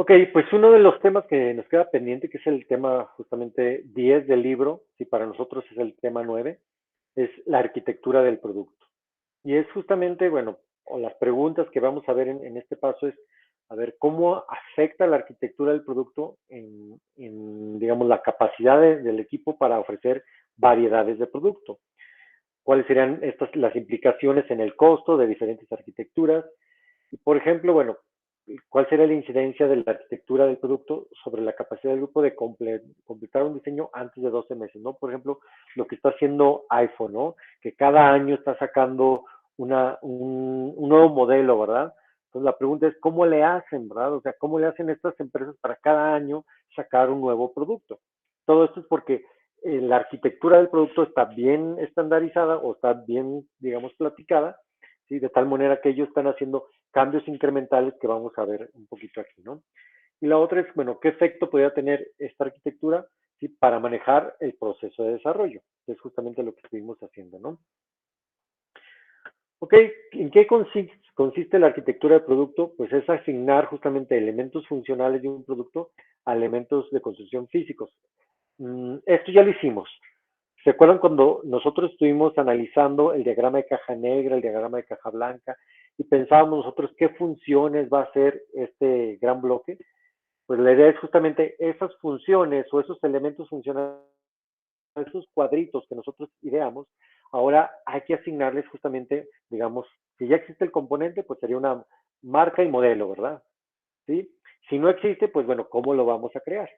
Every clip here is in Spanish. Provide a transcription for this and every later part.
Ok, pues uno de los temas que nos queda pendiente, que es el tema justamente 10 del libro, si para nosotros es el tema 9, es la arquitectura del producto. Y es justamente, bueno, o las preguntas que vamos a ver en este paso es, a ver, cómo afecta la arquitectura del producto digamos, la capacidad del equipo para ofrecer variedades de producto. ¿Cuáles serían las implicaciones en el costo de diferentes arquitecturas? Y, por ejemplo, bueno, ¿cuál sería la incidencia de la arquitectura del producto sobre la capacidad del grupo de completar un diseño antes de 12 meses, ¿no? Por ejemplo, lo que está haciendo iPhone, ¿no? Que cada año está sacando un nuevo modelo, ¿verdad? Entonces la pregunta es, ¿cómo le hacen, verdad? O sea, ¿cómo le hacen estas empresas para cada año sacar un nuevo producto? Todo esto es porque la arquitectura del producto está bien estandarizada o está bien, digamos, platicada, ¿sí? De tal manera que ellos están haciendo cambios incrementales que vamos a ver un poquito aquí, ¿no? Y la otra es, bueno, ¿qué efecto podría tener esta arquitectura, ¿sí? Para manejar el proceso de desarrollo? Que es justamente lo que estuvimos haciendo, ¿no? Ok, ¿en qué consiste la arquitectura del producto? Pues es asignar justamente elementos funcionales de un producto a elementos de construcción físicos. Esto ya lo hicimos. ¿Se acuerdan cuando nosotros estuvimos analizando el diagrama de caja negra, el diagrama de caja blanca, y pensábamos nosotros qué funciones va a hacer este gran bloque? Pues la idea es justamente esas funciones o esos elementos funcionales, esos cuadritos que nosotros ideamos, ahora hay que asignarles justamente, digamos, si ya existe el componente, pues sería una marca y modelo, ¿verdad? ¿Sí? Si no existe, pues bueno, ¿cómo lo vamos a crear?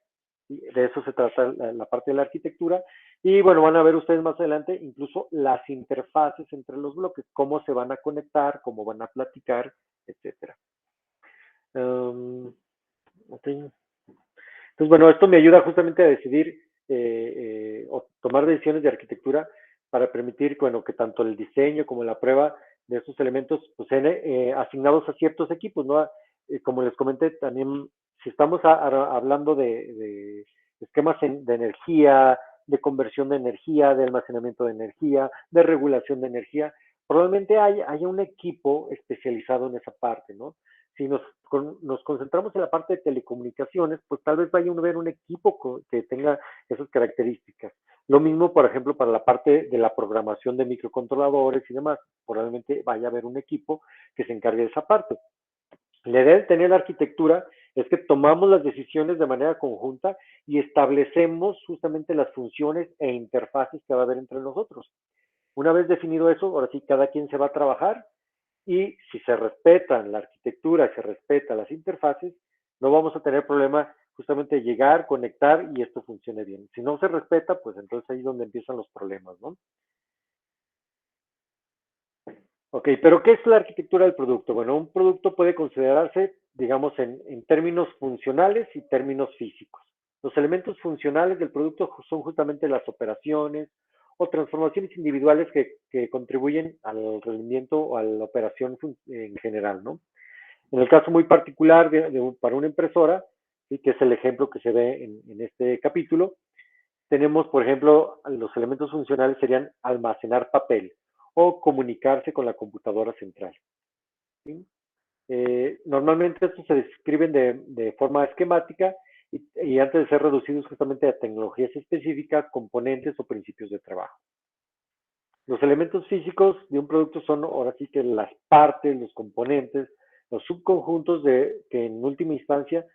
¿Sí? De eso se trata la parte de la arquitectura. Y bueno, van a ver ustedes más adelante incluso las interfaces entre los bloques, cómo se van a conectar, cómo van a platicar, etcétera. Okay. Entonces, bueno, esto me ayuda justamente a decidir o tomar decisiones de arquitectura para permitir, bueno, que tanto el diseño como la prueba de estos elementos pues, sean asignados a ciertos equipos, ¿no? Como les comenté, también si estamos hablando de esquemas de energía, de conversión de energía, de almacenamiento de energía, de regulación de energía, probablemente haya un equipo especializado en esa parte, ¿no? Si nos concentramos en la parte de telecomunicaciones, pues tal vez vaya a haber un equipo que tenga esas características. Lo mismo, por ejemplo, para la parte de la programación de microcontroladores y demás, probablemente vaya a haber un equipo que se encargue de esa parte. La idea de tener la arquitectura es que tomamos las decisiones de manera conjunta y establecemos justamente las funciones e interfaces que va a haber entre nosotros. Una vez definido eso, ahora sí, cada quien se va a trabajar y si se respetan la arquitectura, se respetan las interfaces, no vamos a tener problema justamente de llegar, conectar y esto funcione bien. Si no se respeta, pues entonces ahí es donde empiezan los problemas, ¿no? Ok, pero ¿qué es la arquitectura del producto? Bueno, un producto puede considerarse, digamos, en términos funcionales y términos físicos. Los elementos funcionales del producto son justamente las operaciones o transformaciones individuales que contribuyen al rendimiento o a la operación en general, ¿no? En el caso muy particular para una impresora, ¿sí? Que es el ejemplo que se ve en este capítulo, tenemos, por ejemplo, los elementos funcionales serían almacenar papel o comunicarse con la computadora central. ¿Sí? Normalmente estos se describen de forma esquemática y antes de ser reducidos justamente a tecnologías específicas, componentes o principios de trabajo. Los elementos físicos de un producto son ahora sí que las partes, los componentes, los subconjuntos que en última instancia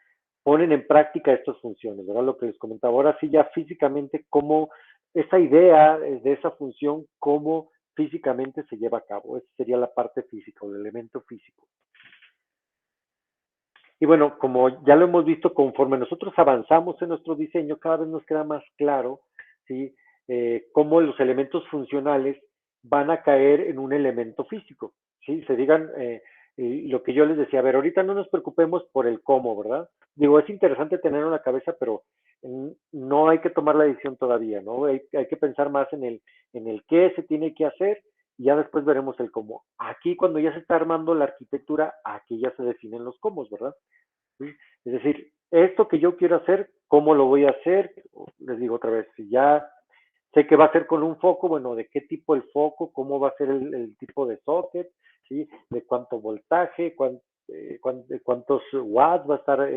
ponen en práctica estas funciones, ¿verdad? Lo que les comentaba, ahora sí ya físicamente cómo esa idea de esa función, cómo físicamente se lleva a cabo. Esa sería la parte física o el elemento físico. Y bueno, como ya lo hemos visto, conforme nosotros avanzamos en nuestro diseño, cada vez nos queda más claro, ¿sí? Cómo los elementos funcionales van a caer en un elemento físico, ¿sí? Se digan lo que yo les decía, a ver, ahorita no nos preocupemos por el cómo, ¿verdad? Digo, es interesante tenerlo en la cabeza, pero no hay que tomar la decisión todavía, ¿no? Hay que pensar más en el qué se tiene que hacer y ya después veremos el cómo. Aquí, cuando ya se está armando la arquitectura, aquí ya se definen los cómo, ¿verdad? ¿Sí? Es decir, esto que yo quiero hacer, ¿cómo lo voy a hacer? Les digo otra vez, si ya sé que va a ser con un foco, bueno, ¿de qué tipo el foco? ¿Cómo va a ser el tipo de socket? ¿Sí? ¿De cuánto voltaje? cuántos watts va a estar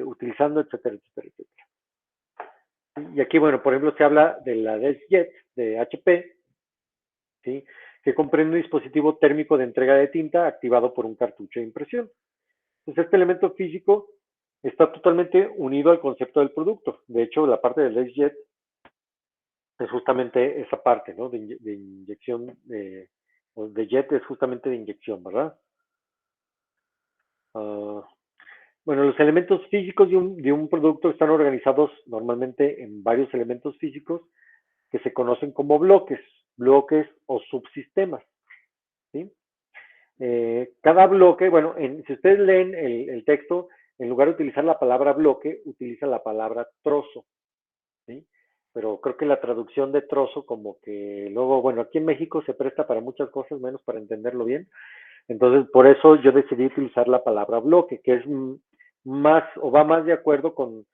utilizando, etcétera, etcétera, etcétera. Y aquí, bueno, por ejemplo, se habla de la DeskJet de HP, ¿sí? Que comprende un dispositivo térmico de entrega de tinta activado por un cartucho de impresión. Entonces, este elemento físico está totalmente unido al concepto del producto. De hecho, la parte del DeskJet es justamente esa parte, ¿no? De inyección, o de jet es justamente de inyección, ¿verdad? Uh, bueno, los elementos físicos de un producto están organizados normalmente en varios elementos físicos que se conocen como bloques o subsistemas, ¿sí? Cada bloque, bueno, si ustedes leen el texto, en lugar de utilizar la palabra bloque, utiliza la palabra trozo, ¿sí? Pero creo que la traducción de trozo como que luego, bueno, aquí en México se presta para muchas cosas, menos para entenderlo bien. Entonces, por eso yo decidí utilizar la palabra bloque, que es más o va más de acuerdo con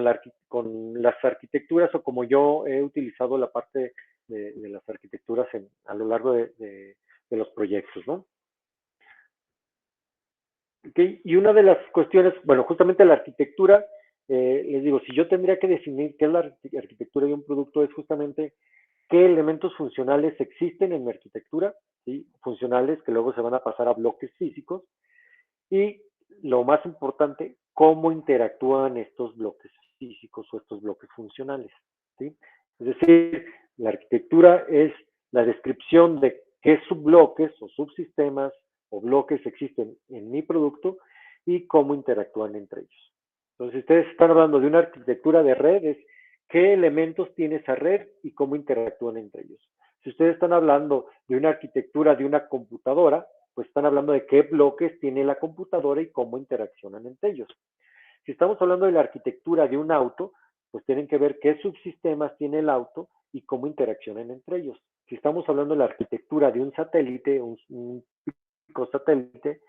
las arquitecturas o como yo he utilizado la parte de las arquitecturas a lo largo de los proyectos, ¿no? Okay. Y una de las cuestiones, bueno, justamente la arquitectura, les digo, si yo tendría que definir qué es la arquitectura de un producto, es justamente qué elementos funcionales existen en mi arquitectura, ¿sí? Funcionales que luego se van a pasar a bloques físicos, y lo más importante, cómo interactúan estos bloques físicos o estos bloques funcionales, ¿sí? Es decir, la arquitectura es la descripción de qué subbloques o subsistemas o bloques existen en mi producto y cómo interactúan entre ellos. Entonces, si ustedes están hablando de una arquitectura de redes, ¿qué elementos tiene esa red y cómo interactúan entre ellos? Si ustedes están hablando de una arquitectura de una computadora, pues están hablando de qué bloques tiene la computadora y cómo interaccionan entre ellos. Si estamos hablando de la arquitectura de un auto, pues tienen que ver qué subsistemas tiene el auto y cómo interaccionan entre ellos. Si estamos hablando de la arquitectura de un satélite, un pico satélite,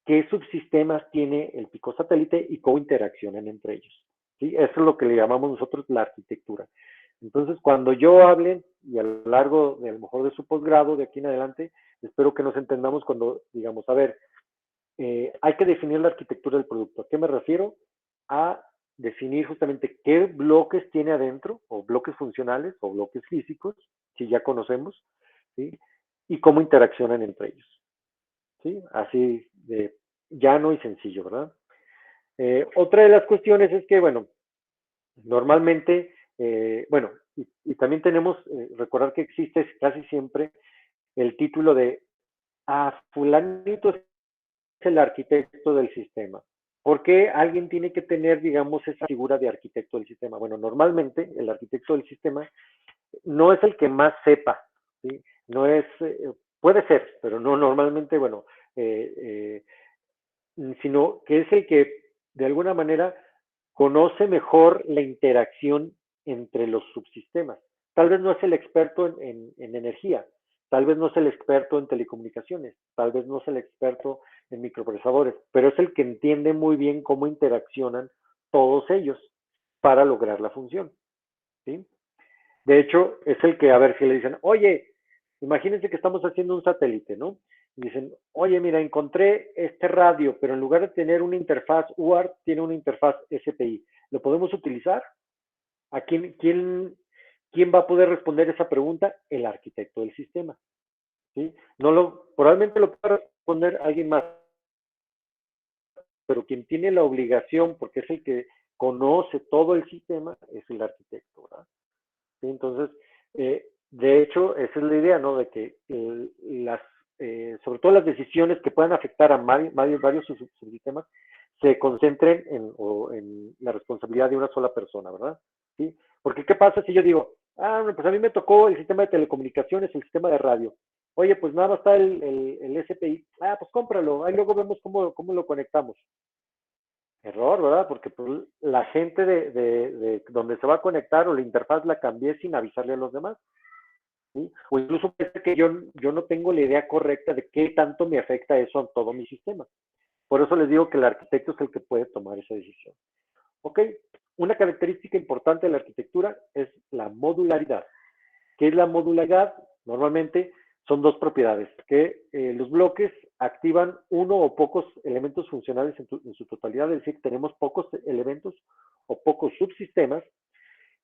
qué subsistemas tiene el pico satélite y cómo interaccionan entre ellos. ¿Sí? Eso es lo que le llamamos nosotros la arquitectura. Entonces, cuando yo hable, y a lo largo de a lo mejor de su posgrado, de aquí en adelante, espero que nos entendamos cuando digamos, a ver, hay que definir la arquitectura del producto. ¿A qué me refiero? A definir justamente qué bloques tiene adentro, o bloques funcionales, o bloques físicos, si ya conocemos, ¿sí? Y cómo interaccionan entre ellos, ¿sí? Así de llano y sencillo, ¿verdad? Otra de las cuestiones es que, bueno, normalmente, bueno, y también tenemos, recordar que existe casi siempre el título de, fulanito es el arquitecto del sistema. ¿Por qué alguien tiene que tener, digamos, esa figura de arquitecto del sistema? Bueno, normalmente el arquitecto del sistema no es el que más sepa, ¿sí? No es, puede ser, pero no normalmente, bueno, eh, sino que es el que de alguna manera conoce mejor la interacción entre los subsistemas. Tal vez no es el experto en energía, tal vez no es el experto en telecomunicaciones, tal vez no es el experto en microprocesadores, pero es el que entiende muy bien cómo interaccionan todos ellos para lograr la función, ¿sí? De hecho, es el que, a ver, si le dicen, oye, imagínense que estamos haciendo un satélite, ¿no? Y dicen, oye, mira, encontré este radio, pero en lugar de tener una interfaz UART, tiene una interfaz SPI. ¿Lo podemos utilizar? ¿A quién va a poder responder esa pregunta? El arquitecto del sistema, ¿sí? Probablemente lo pueda responder alguien más, pero quien tiene la obligación, porque es el que conoce todo el sistema, es el arquitecto, ¿verdad? ¿Sí? Entonces, de hecho, esa es la idea, ¿no? De que sobre todo las decisiones que puedan afectar a varios subsistemas se concentren en la responsabilidad de una sola persona, ¿verdad? ¿Sí? Porque, ¿qué pasa si yo digo, bueno, pues a mí me tocó el sistema de telecomunicaciones, el sistema de radio? Oye, pues nada más está el SPI. Pues cómpralo, ahí luego vemos cómo lo conectamos. Error, ¿verdad? Porque pues, la gente de donde se va a conectar o la interfaz la cambié sin avisarle a los demás, ¿sí? O incluso puede ser que yo no tengo la idea correcta de qué tanto me afecta eso a todo mi sistema. Por eso les digo que el arquitecto es el que puede tomar esa decisión. Ok, una característica importante de la arquitectura es la modularidad. ¿Qué es la modularidad? Normalmente son dos propiedades, que los bloques activan uno o pocos elementos funcionales en su totalidad, es decir, tenemos pocos elementos o pocos subsistemas,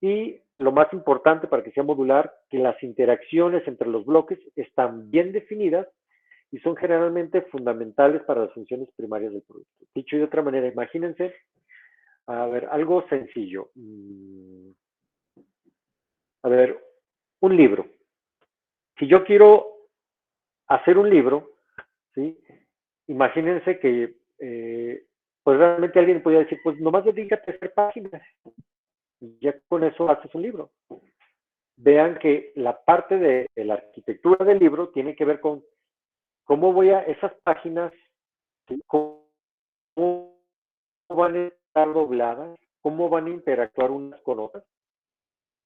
y lo más importante para que sea modular, que las interacciones entre los bloques están bien definidas y son generalmente fundamentales para las funciones primarias del producto. Dicho de otra manera, imagínense, a ver, algo sencillo. A ver, un libro. Si yo quiero hacer un libro, ¿sí? Imagínense que, pues realmente alguien podría decir, pues nomás dedícate a hacer páginas y ya con eso haces un libro. Vean que la parte de la arquitectura del libro tiene que ver con cómo voy a esas páginas, ¿sí? Cómo van a estar dobladas, cómo van a interactuar unas con otras,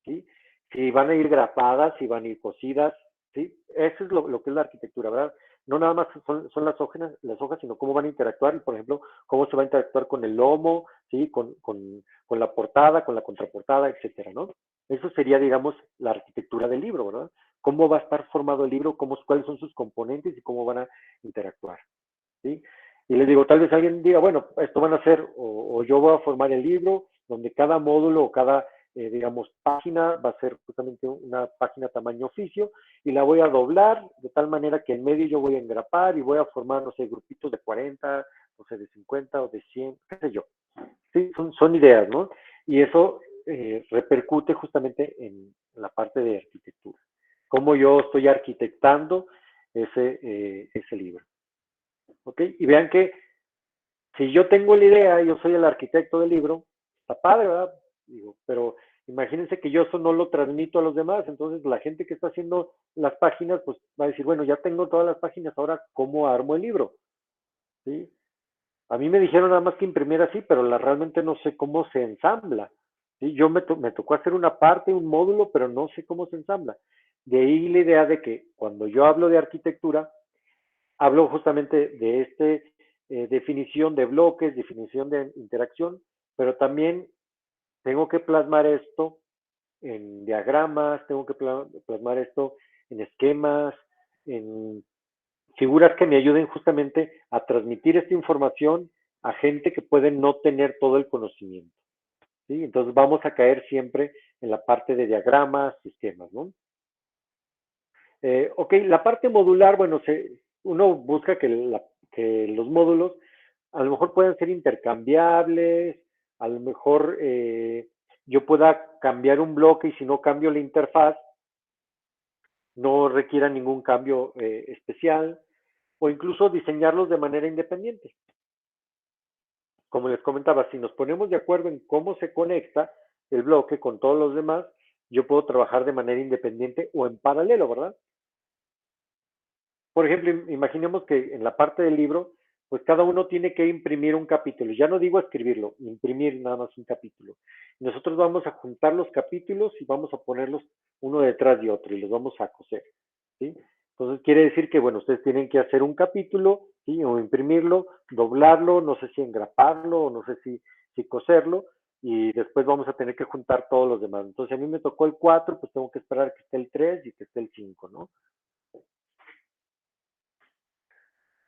¿sí? Si van a ir grapadas, si van a ir cosidas, ¿sí? Eso es lo que es la arquitectura, ¿verdad? No nada más son las hojas, sino cómo van a interactuar, y por ejemplo, cómo se va a interactuar con el lomo, ¿sí? Con la portada, con la contraportada, etcétera, ¿no? Eso sería, digamos, la arquitectura del libro, ¿verdad? Cómo va a estar formado el libro, cuáles son sus componentes y cómo van a interactuar, ¿sí? Y les digo, tal vez alguien diga, bueno, esto van a ser, o yo voy a formar el libro, donde cada módulo o cada, digamos, página va a ser justamente una página tamaño oficio, y la voy a doblar de tal manera que en medio yo voy a engrapar y voy a formar, no sé, grupitos de 40, no sé, de 50 o de 100, qué sé yo. Sí, son ideas, ¿no? Y eso repercute justamente en la parte de arquitectura. Cómo yo estoy arquitectando ese libro. ¿Ok? Y vean que si yo tengo la idea, yo soy el arquitecto del libro, está padre, ¿verdad? Digo, pero imagínense que yo eso no lo transmito a los demás, entonces la gente que está haciendo las páginas, pues va a decir, bueno, ya tengo todas las páginas, ahora, ¿cómo armo el libro? ¿Sí? A mí me dijeron nada más que imprimir así, pero realmente no sé cómo se ensambla. ¿Sí? Me tocó hacer una parte, un módulo, pero no sé cómo se ensambla. De ahí la idea de que cuando yo hablo de arquitectura, hablo justamente de definición de bloques, definición de interacción, pero también tengo que plasmar esto en diagramas, tengo que plasmar esto en esquemas, en figuras que me ayuden justamente a transmitir esta información a gente que puede no tener todo el conocimiento, ¿sí? Entonces vamos a caer siempre en la parte de diagramas, esquemas, ¿no? Ok, la parte modular, bueno, uno busca que los módulos a lo mejor puedan ser intercambiables, a lo mejor yo pueda cambiar un bloque y si no cambio la interfaz, no requiera ningún cambio especial, o incluso diseñarlos de manera independiente. Como les comentaba, si nos ponemos de acuerdo en cómo se conecta el bloque con todos los demás, yo puedo trabajar de manera independiente o en paralelo, ¿verdad? Por ejemplo, imaginemos que en la parte del libro, pues cada uno tiene que imprimir un capítulo. Ya no digo escribirlo, imprimir nada más un capítulo. Nosotros vamos a juntar los capítulos y vamos a ponerlos uno detrás de otro y los vamos a coser, ¿sí? Entonces quiere decir que, bueno, ustedes tienen que hacer un capítulo, ¿sí? O imprimirlo, doblarlo, no sé si engraparlo o no sé si coserlo, y después vamos a tener que juntar todos los demás. Entonces a mí me tocó el 4, pues tengo que esperar que esté el 3 y que esté el 5, ¿no?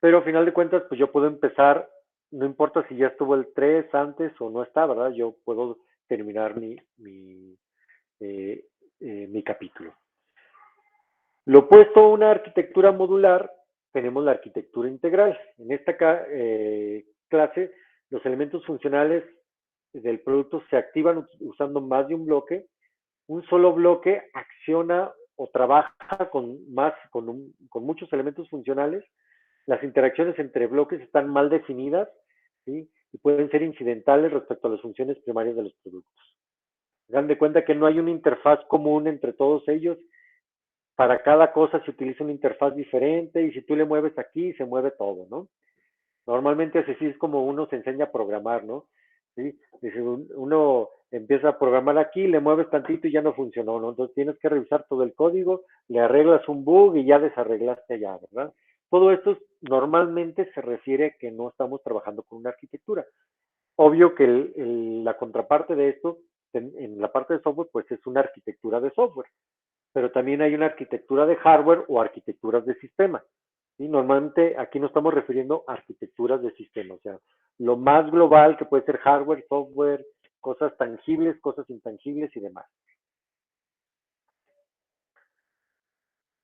Pero a final de cuentas, pues yo puedo empezar, no importa si ya estuvo el 3 antes o no está, ¿verdad? Yo puedo terminar eh, mi capítulo. Lo opuesto a una arquitectura modular, tenemos la arquitectura integral. En esta clase, los elementos funcionales del producto se activan usando más de un bloque. Un solo bloque acciona o trabaja con muchos elementos funcionales. Las interacciones entre bloques están mal definidas, ¿sí? Y pueden ser incidentales respecto a las funciones primarias de los productos. Dan de cuenta que no hay una interfaz común entre todos ellos. Para cada cosa se utiliza una interfaz diferente y si tú le mueves aquí, se mueve todo, ¿no? Normalmente así es como uno se enseña a programar, ¿no? ¿Sí? Dice, uno empieza a programar aquí, le mueves tantito y ya no funcionó, ¿no? Entonces tienes que revisar todo el código, le arreglas un bug y ya desarreglaste allá, ¿verdad? Todo esto normalmente se refiere a que no estamos trabajando con una arquitectura. Obvio que la contraparte de esto, en la parte de software, pues es una arquitectura de software. pero también hay una arquitectura de hardware o arquitecturas de sistema. ¿Sí? Normalmente aquí nos estamos refiriendo a arquitecturas de sistema, o sea, lo más global que puede ser hardware, software, cosas tangibles, cosas intangibles y demás.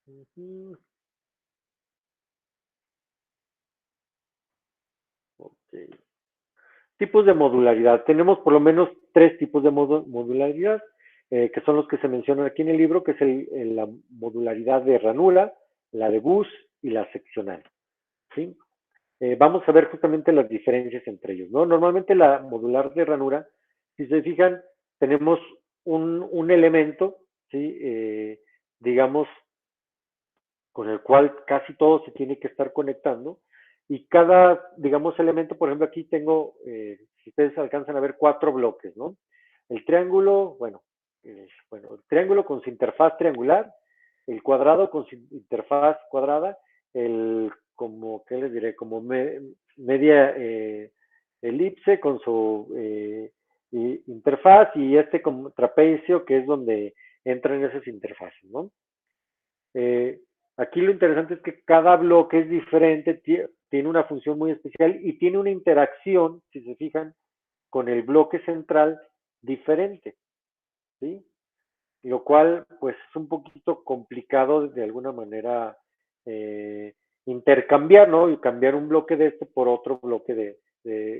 Uh-huh. Okay. Tipos de modularidad. Tenemos por lo menos tres tipos de modularidad, que son los que se mencionan aquí en el libro, que es la modularidad de ranura, la de bus y la seccional. ¿Sí? Vamos a ver justamente las diferencias entre ellos, ¿no? Normalmente la modular de ranura, si se fijan, tenemos un elemento, ¿sí? Digamos, con el cual casi todo se tiene que estar conectando, y cada, digamos, elemento, por ejemplo, aquí tengo, si ustedes alcanzan a ver, 4 bloques, ¿no? El triángulo, bueno, el triángulo con su interfaz triangular, el cuadrado con su interfaz cuadrada, el, como, ¿qué les diré? Como media elipse con su interfaz, y este como trapecio, que es donde entran esas interfaces, ¿no? Eh, Aquí lo interesante es que cada bloque es diferente, tiene una función muy especial y tiene una interacción, si se fijan, con el bloque central diferente, ¿sí? Lo cual, pues, es un poquito complicado de alguna manera eh, intercambiar, ¿no? Y cambiar un bloque de este por otro bloque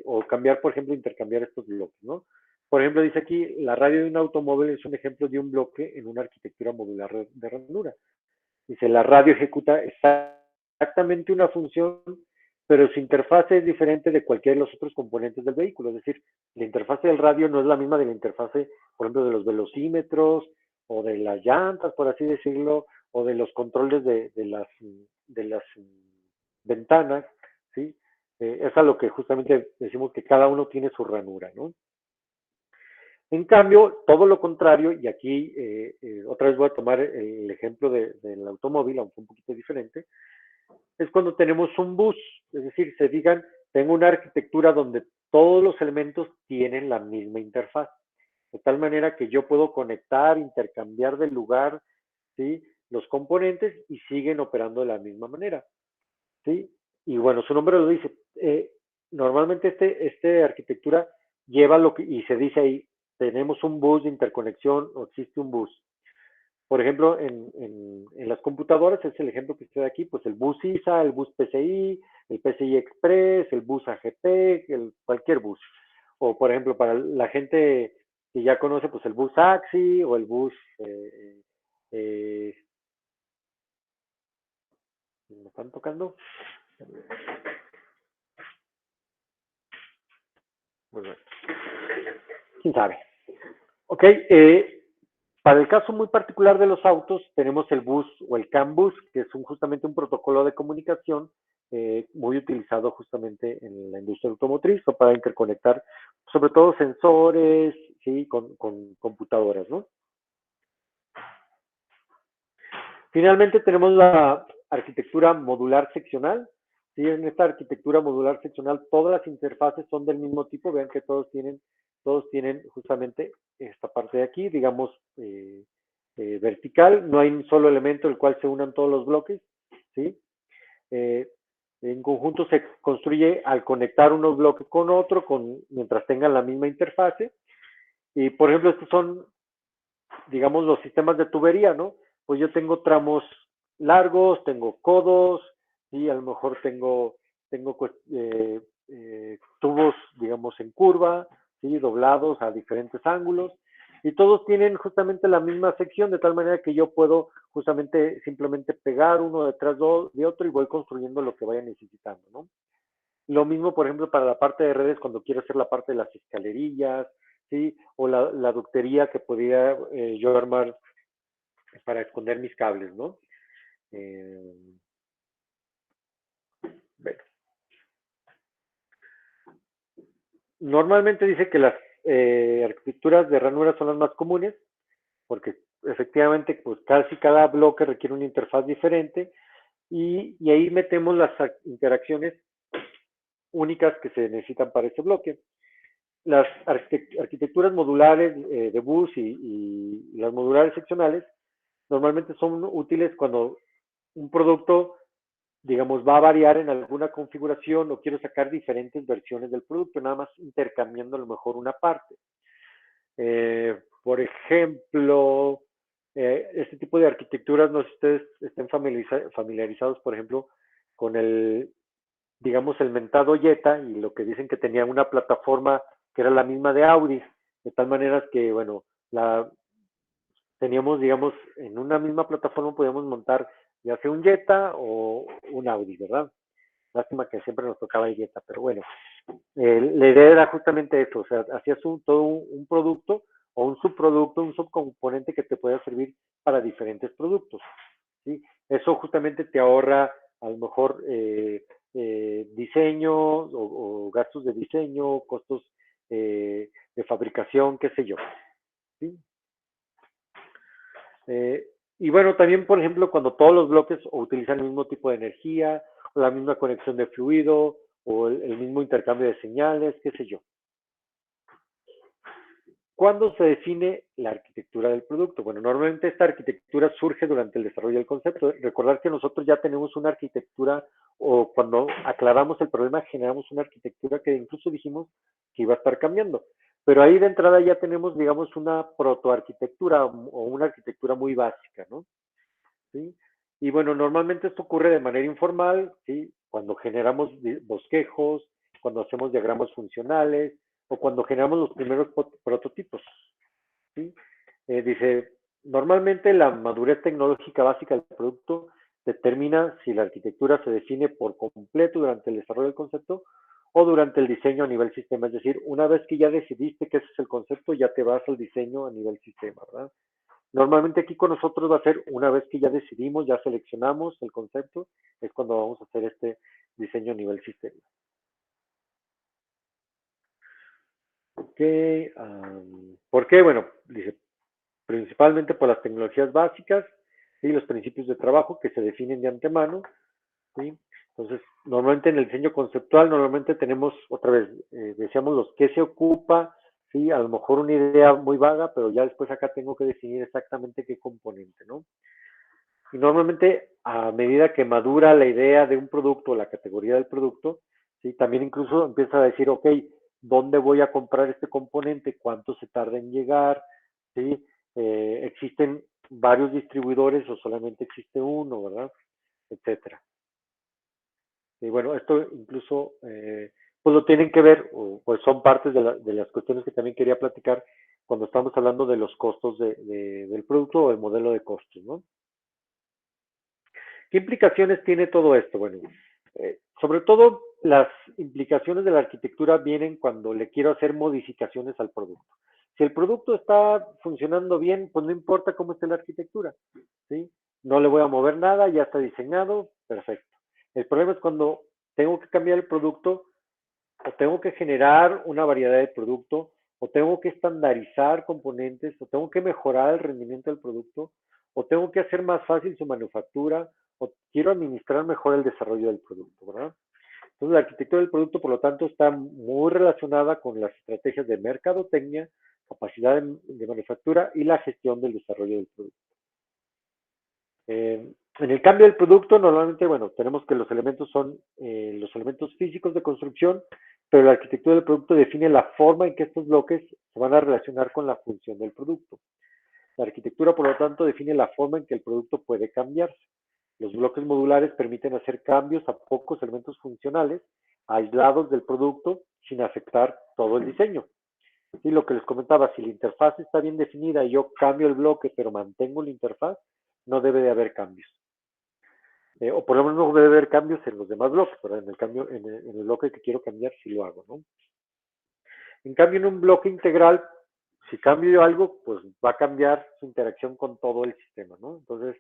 o cambiar, por ejemplo, intercambiar estos bloques, ¿no? Por ejemplo, dice aquí, la radio de un automóvil es un ejemplo de un bloque en una arquitectura modular de ranura. Dice, la radio ejecuta exactamente una función, pero su interfase es diferente de cualquiera de los otros componentes del vehículo. Es decir, la interfase del radio no es la misma de la interfase, por ejemplo, de los velocímetros o de las llantas, por así decirlo, o de los controles de las ventanas, ¿sí? Es a lo que justamente decimos que cada uno tiene su ranura, ¿no? En cambio, todo lo contrario, y aquí otra vez voy a tomar el ejemplo del automóvil, aunque un poquito diferente, es cuando tenemos un bus, es decir, se digan, tengo una arquitectura donde todos los elementos tienen la misma interfaz, de tal manera que yo puedo conectar, intercambiar de lugar, ¿sí? Los componentes y siguen operando de la misma manera, ¿sí? Y bueno, su nombre lo dice. Normalmente este arquitectura lleva lo que, y se dice ahí, tenemos un bus de interconexión o existe un bus. Por ejemplo, en las computadoras es el ejemplo que estoy aquí, pues el bus ISA, el bus PCI, el PCI Express, el bus AGP, cualquier bus. O por ejemplo, para la gente que ya conoce, pues el bus AXI o el bus, ¿me están tocando? Bueno, quién sabe. Ok, para el caso muy particular de los autos, tenemos el bus o el CAN bus, que es justamente un protocolo de comunicación muy utilizado justamente en la industria automotriz o para interconectar sobre todo sensores, ¿sí? con computadoras, ¿no? Finalmente tenemos la arquitectura modular seccional. ¿Sí? En esta arquitectura modular seccional todas las interfaces son del mismo tipo. Vean que todos tienen justamente esta parte de aquí, digamos, vertical. No hay un solo elemento el cual se unan todos los bloques. ¿Sí? Eh, en conjunto se construye al conectar unos bloques con otro, mientras tengan la misma interfase. Y por ejemplo, estos son, digamos, los sistemas de tubería, ¿no? Pues yo tengo tramos largos, tengo codos, y a lo mejor tengo tubos, digamos, en curva, ¿sí? Doblados a diferentes ángulos, y todos tienen justamente la misma sección, de tal manera que yo puedo justamente simplemente pegar uno detrás de otro y voy construyendo lo que vaya necesitando, ¿no? Lo mismo, por ejemplo, para la parte de redes, cuando quiero hacer la parte de las escalerillas, ¿sí? O la ductería que podría yo armar para esconder mis cables, ¿no? Eh, bueno. Normalmente dice que las arquitecturas de ranura son las más comunes, porque efectivamente, pues casi cada bloque requiere una interfaz diferente, y ahí metemos las interacciones únicas que se necesitan para ese bloque. Las arquitecturas modulares de bus y las modulares seccionales Normalmente son útiles cuando un producto, digamos, va a variar en alguna configuración o quiero sacar diferentes versiones del producto, nada más intercambiando a lo mejor una parte. Por ejemplo, este tipo de arquitecturas, no sé si ustedes estén familiarizados, por ejemplo, con el, digamos, el mentado Jetta y lo que dicen que tenía una plataforma que era la misma de Audi, de tal manera que, bueno, teníamos, digamos, en una misma plataforma podíamos montar ya sea un Jetta o un Audi, ¿verdad? Lástima que siempre nos tocaba el Jetta, pero bueno, la idea era justamente eso, o sea, hacías todo un producto o un subproducto, un subcomponente que te pueda servir para diferentes productos, ¿sí? Eso justamente te ahorra a lo mejor diseño o gastos de diseño, costos de fabricación, qué sé yo, ¿sí? Y bueno, también, por ejemplo, cuando todos los bloques utilizan el mismo tipo de energía, o la misma conexión de fluido, o el mismo intercambio de señales, qué sé yo. ¿Cuándo se define la arquitectura del producto? Bueno, normalmente esta arquitectura surge durante el desarrollo del concepto. Recordar que nosotros ya tenemos una arquitectura o cuando aclaramos el problema generamos una arquitectura que incluso dijimos que iba a estar cambiando. Pero ahí de entrada ya tenemos, digamos, una protoarquitectura o una arquitectura muy básica, ¿no? ¿Sí? Y bueno, normalmente esto ocurre de manera informal, ¿sí? Cuando generamos bosquejos, cuando hacemos diagramas funcionales o cuando generamos los primeros prototipos, ¿sí? Dice, normalmente la madurez tecnológica básica del producto determina si la arquitectura se define por completo durante el desarrollo del concepto o durante el diseño a nivel sistema. Es decir, una vez que ya decidiste que ese es el concepto, ya te vas al diseño a nivel sistema, ¿verdad? Normalmente aquí con nosotros va a ser una vez que ya decidimos, ya seleccionamos el concepto, es cuando vamos a hacer este diseño a nivel sistema. Ok, ¿por qué? Bueno, dice, principalmente por las tecnologías básicas y los principios de trabajo que se definen de antemano, ¿sí? Entonces, normalmente en el diseño conceptual, normalmente tenemos, otra vez, decíamos los que se ocupa, ¿sí? A lo mejor una idea muy vaga, pero ya después acá tengo que definir exactamente qué componente, ¿no? Y normalmente a medida que madura la idea de un producto, la categoría del producto, ¿sí? También incluso empieza a decir, ok, ¿dónde voy a comprar este componente? ¿Cuánto se tarda en llegar? ¿Sí? ¿Existen varios distribuidores o solamente existe uno, verdad? Etcétera. Y bueno, esto incluso pues lo tienen que ver, o pues son partes de las cuestiones que también quería platicar cuando estamos hablando de los costos del producto o el modelo de costos, ¿no? ¿Qué implicaciones tiene todo esto? Bueno, sobre todo las implicaciones de la arquitectura vienen cuando le quiero hacer modificaciones al producto. Si el producto está funcionando bien, pues no importa cómo esté la arquitectura, ¿sí? No le voy a mover nada, ya está diseñado, perfecto. El problema es cuando tengo que cambiar el producto o tengo que generar una variedad de producto o tengo que estandarizar componentes o tengo que mejorar el rendimiento del producto o tengo que hacer más fácil su manufactura o quiero administrar mejor el desarrollo del producto, ¿verdad? Entonces, la arquitectura del producto, por lo tanto, está muy relacionada con las estrategias de mercadotecnia, capacidad de manufactura y la gestión del desarrollo del producto. En el cambio del producto, normalmente, bueno, tenemos que los elementos son los elementos físicos de construcción, pero la arquitectura del producto define la forma en que estos bloques se van a relacionar con la función del producto. La arquitectura, por lo tanto, define la forma en que el producto puede cambiarse. Los bloques modulares permiten hacer cambios a pocos elementos funcionales aislados del producto sin afectar todo el diseño. Y lo que les comentaba, si la interfaz está bien definida y yo cambio el bloque pero mantengo la interfaz, no debe de haber cambios. O por lo menos no debe haber cambios en los demás bloques, pero en el cambio, en el bloque que quiero cambiar sí lo hago, ¿no? En cambio, en un bloque integral, si cambio yo algo, pues va a cambiar su interacción con todo el sistema, ¿no? Entonces,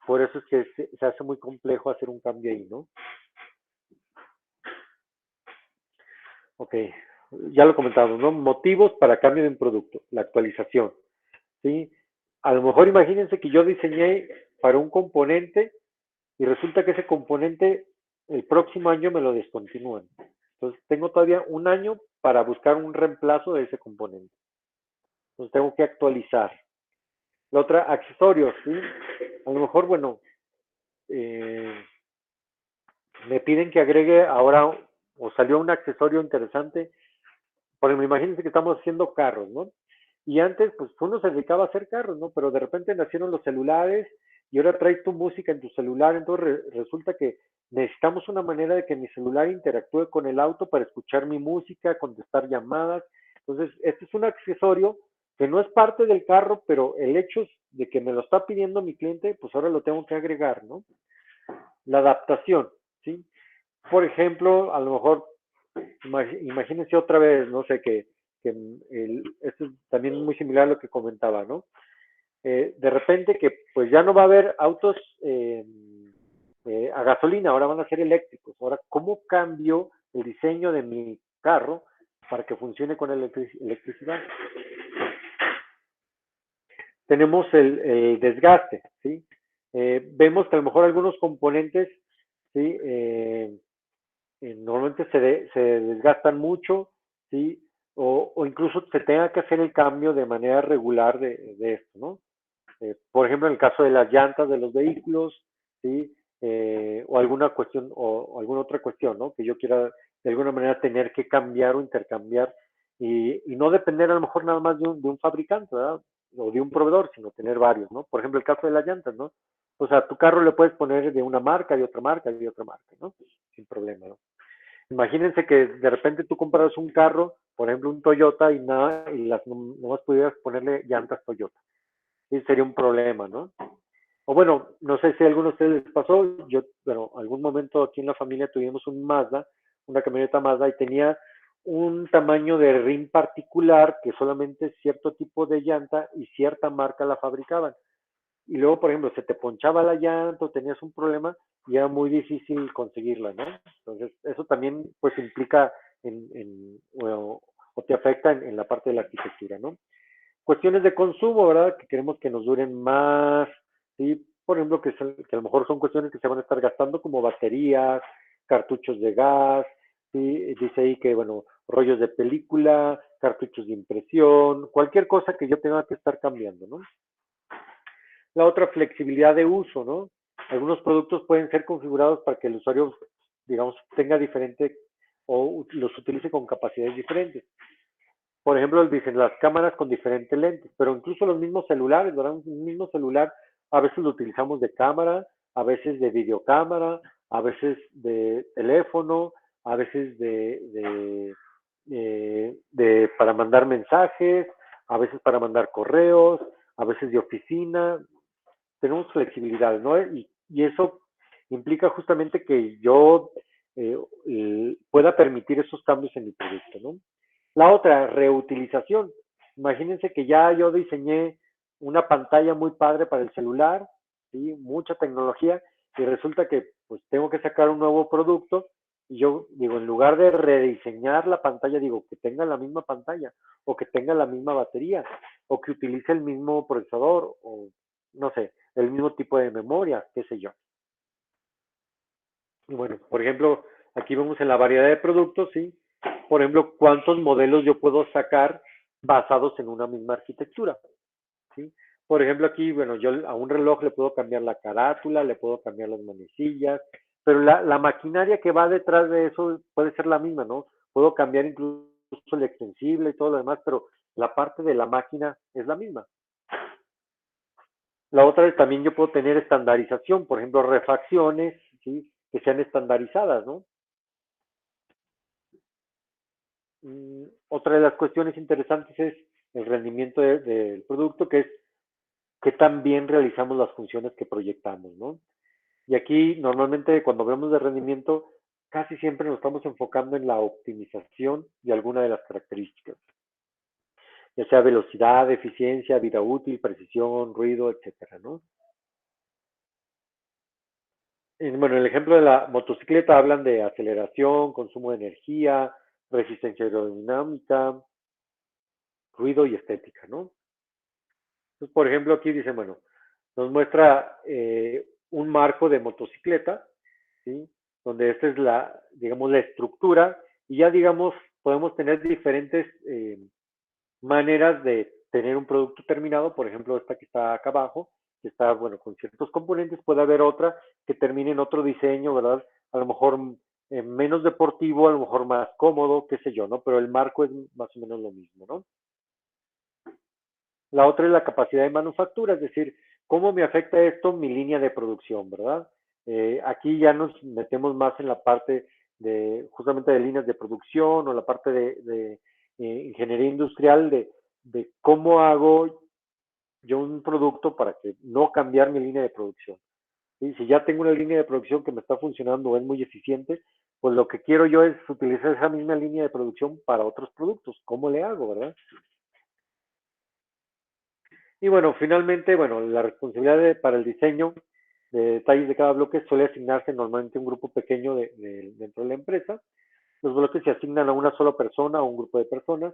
por eso es que se hace muy complejo hacer un cambio ahí, ¿no? Ok, ya lo comentamos, ¿no? Motivos para cambio de un producto, la actualización, ¿sí? A lo mejor imagínense que yo diseñé para un componente y resulta que ese componente el próximo año me lo descontinúan. Entonces tengo todavía un año para buscar un reemplazo de ese componente. Entonces tengo que actualizar. La otra, accesorios, ¿sí? A lo mejor, bueno, eh, me piden que agregue ahora, o salió un accesorio interesante. Por ejemplo, imagínense que estamos haciendo carros, ¿no? Y antes, pues uno se dedicaba a hacer carros, ¿no? Pero de repente nacieron los celulares y ahora traes tu música en tu celular, entonces resulta que necesitamos una manera de que mi celular interactúe con el auto para escuchar mi música, contestar llamadas. Entonces, este es un accesorio que no es parte del carro, pero el hecho de que me lo está pidiendo mi cliente, pues ahora lo tengo que agregar, ¿no? La adaptación, ¿sí? Por ejemplo, a lo mejor, imagínense otra vez, no sé, esto es también muy similar a lo que comentaba, ¿no? De repente que pues ya no va a haber autos a gasolina, ahora van a ser eléctricos. Ahora, ¿cómo cambio el diseño de mi carro para que funcione con electricidad? Tenemos el desgaste, ¿sí? Vemos que a lo mejor algunos componentes, ¿sí? Normalmente se desgastan mucho, ¿sí? O incluso se tenga que hacer el cambio de manera regular de esto, ¿no? Por ejemplo, en el caso de las llantas de los vehículos, ¿sí? O alguna cuestión, o alguna otra cuestión, ¿no? Que yo quiera de alguna manera tener que cambiar o intercambiar y no depender a lo mejor nada más de un fabricante, ¿verdad? O de un proveedor, sino tener varios, ¿no? Por ejemplo, el caso de las llantas, ¿no? O sea, a tu carro le puedes poner de una marca, de otra marca, de otra marca, ¿no? Sin problema, ¿no? Imagínense que de repente tú compras un carro, por ejemplo un Toyota, y nada, y nomás pudieras ponerle llantas Toyota. Sí, sería un problema, ¿no? O bueno, no sé si a alguno de ustedes les pasó, yo, bueno, algún momento aquí en la familia tuvimos un Mazda, una camioneta Mazda, y tenía un tamaño de rin particular que solamente cierto tipo de llanta y cierta marca la fabricaban. Y luego, por ejemplo, se te ponchaba la llanta o tenías un problema y era muy difícil conseguirla, ¿no? Entonces, eso también pues implica o te afecta en la parte de la arquitectura, ¿no? Cuestiones de consumo, ¿verdad? Que queremos que nos duren más, ¿sí? Por ejemplo, que a lo mejor son cuestiones que se van a estar gastando como baterías, cartuchos de gas, ¿sí? Dice ahí que, bueno, rollos de película, cartuchos de impresión, cualquier cosa que yo tenga que estar cambiando, ¿no? La otra, flexibilidad de uso, ¿no? Algunos productos pueden ser configurados para que el usuario, digamos, tenga diferente o los utilice con capacidades diferentes. Por ejemplo, dicen las cámaras con diferentes lentes, pero incluso los mismos celulares, ¿verdad? Un mismo celular a veces lo utilizamos de cámara, a veces de videocámara, a veces de teléfono, a veces para mandar mensajes, a veces para mandar correos, a veces de oficina. Tenemos flexibilidad, ¿no? Y eso implica justamente que yo pueda permitir esos cambios en mi producto, ¿no? La otra, reutilización. Imagínense que ya yo diseñé una pantalla muy padre para el celular, ¿sí? Mucha tecnología, y resulta que pues tengo que sacar un nuevo producto y yo digo, en lugar de rediseñar la pantalla, digo que tenga la misma pantalla o que tenga la misma batería o que utilice el mismo procesador o no sé, el mismo tipo de memoria, qué sé yo. Y bueno, por ejemplo, aquí vemos en la variedad de productos, ¿sí? Por ejemplo, cuántos modelos yo puedo sacar basados en una misma arquitectura, ¿sí? Por ejemplo, aquí, bueno, yo a un reloj le puedo cambiar la carátula, le puedo cambiar las manecillas, pero la maquinaria que va detrás de eso puede ser la misma, ¿no? Puedo cambiar incluso el extensible y todo lo demás, pero la parte de la máquina es la misma. La otra es también yo puedo tener estandarización, por ejemplo, refacciones, ¿sí? Que sean estandarizadas, ¿no? Otra de las cuestiones interesantes es el rendimiento del producto, que es que también realizamos las funciones que proyectamos, ¿no? Y aquí normalmente cuando hablamos de rendimiento, casi siempre nos estamos enfocando en la optimización de alguna de las características, ya sea velocidad, eficiencia, vida útil, precisión, ruido, etcétera, ¿no? Bueno, en el ejemplo de la motocicleta hablan de aceleración, consumo de energía, resistencia aerodinámica, ruido y estética, ¿no? Entonces, por ejemplo, aquí dice, bueno, nos muestra un marco de motocicleta, ¿sí? Donde esta es digamos, la estructura y ya, digamos, podemos tener diferentes maneras de tener un producto terminado, por ejemplo, esta que está acá abajo, que está, bueno, con ciertos componentes, puede haber otra que termine en otro diseño, ¿verdad? A lo mejor menos deportivo, a lo mejor más cómodo, qué sé yo, ¿no? Pero el marco es más o menos lo mismo, ¿no? La otra es la capacidad de manufactura, es decir, ¿cómo me afecta esto mi línea de producción, verdad? Aquí ya nos metemos más en la parte de justamente de líneas de producción o la parte de ingeniería industrial de cómo hago yo un producto para que no cambiar mi línea de producción. ¿Sí? Si ya tengo una línea de producción que me está funcionando o es muy eficiente, pues lo que quiero yo es utilizar esa misma línea de producción para otros productos. ¿Cómo le hago, verdad? Y bueno, finalmente, bueno, la responsabilidad para el diseño de detalles de cada bloque suele asignarse normalmente a un grupo pequeño dentro de la empresa. Los bloques se asignan a una sola persona o un grupo de personas,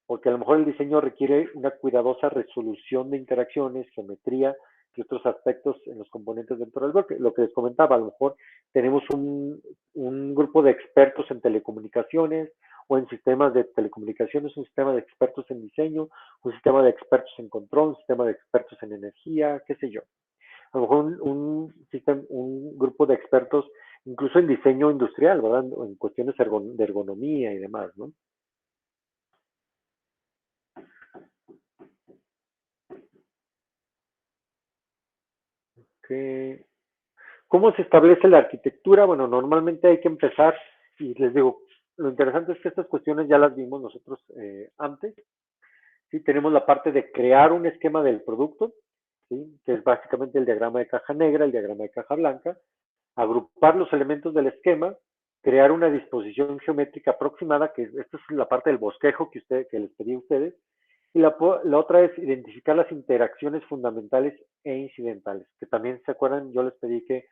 porque a lo mejor el diseño requiere una cuidadosa resolución de interacciones, geometría y otros aspectos en los componentes dentro del bloque. Lo que les comentaba, a lo mejor tenemos un grupo de expertos en telecomunicaciones o en sistemas de telecomunicaciones, un sistema de expertos en diseño, un sistema de expertos en control, un sistema de expertos en energía, qué sé yo. A lo mejor un grupo de expertos incluso en diseño industrial, ¿verdad? O en cuestiones de ergonomía y demás, ¿no? Que ¿Cómo se establece la arquitectura? Bueno, normalmente hay que empezar, y les digo, lo interesante es que estas cuestiones ya las vimos nosotros antes. Sí, tenemos la parte de crear un esquema del producto, ¿sí? Que es básicamente el diagrama de caja negra, el diagrama de caja blanca, agrupar los elementos del esquema, crear una disposición geométrica aproximada, que esta es la parte del bosquejo que les pedí a ustedes, y la otra es identificar las interacciones fundamentales e incidentales, que también se acuerdan, yo les pedí que